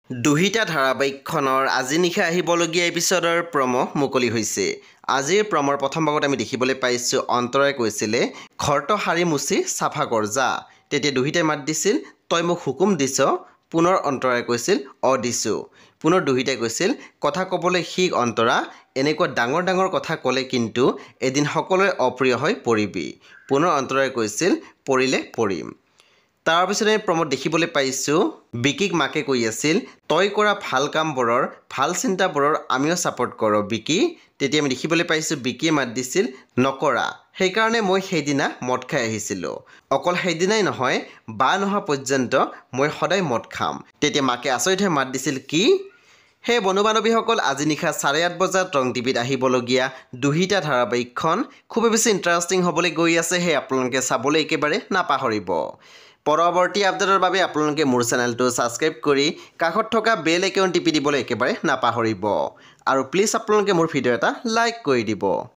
দুহিতা ধাৰাবাহিকখনৰ আজি নিশা আহিবলগীয়া এপিছডৰ প্ৰমো মুকলি হৈছে। আজিৰ প্ৰমৰ প্ৰথম ভাগত আমি দেখিবলৈ পাইছোঁ অন্তৰাই কৈছিলে ঘৰটো সাৰি মুচি চাফা কৰ যা। তেতিয়া দুহিতাই মাত দিছিল তই মোক হুকুম দিছ। পুনৰ অন্তৰাই কৈছিল দিছোঁ। পুনৰ দুহিতাই কৈছিল কথা ক'বলৈ শিক অন্তৰা, এনেকুৱা ডাঙৰ ডাঙৰ কথা ক'লে কিন্তু এদিন সকলোৰে অপ্ৰিয় হৈ পৰিবি। পুনৰ অন্তৰাই কৈছিল পৰিলে পৰিম। তাৰপিছত আমি প্ৰমোদ দেখিবলৈ পাইছোঁ বিকিক মাকে কৈ আছিল তই কৰা ভাল কামবোৰৰ ভাল চিন্তাবোৰৰ আমিও ছাপোৰ্ট কৰোঁ বিকি। তেতিয়া আমি দেখিবলৈ পাইছোঁ বিকিয়ে মাত দিছিল নকৰা, সেইকাৰণে মই সেইদিনা মদ খাই আহিছিলোঁ। অকল সেইদিনাই নহয়, বা নোহোৱা পৰ্যন্ত মই সদায় মদ খাম। তেতিয়া মাকে আচৰিত হৈ মাত দিছিল কি? সেই বন্ধু বান্ধৱীসকল আজি নিশা 8:30 বজাত ৰং টিভিত আহিবলগীয়া দুহিতা ধাৰাবাহিকখন খুবেই বেছি ইণ্টাৰেষ্টিং হ'বলৈ গৈ আছে। সেই আপোনালোকে চাবলৈ একেবাৰে নাপাহৰিব। পৰৱৰ্তী আপডেটৰ বাবে আপোনালোকে মোৰ চেনেলটো ছাবস্ক্ৰাইব কৰি কাষত থকা বেল আইকন টিপি দিবলৈ একেবাৰে নাপাহৰিব। আৰু প্লিজ আপোনালোকে মোৰ ভিডিঅ' এটা লাইক কৰি দিব।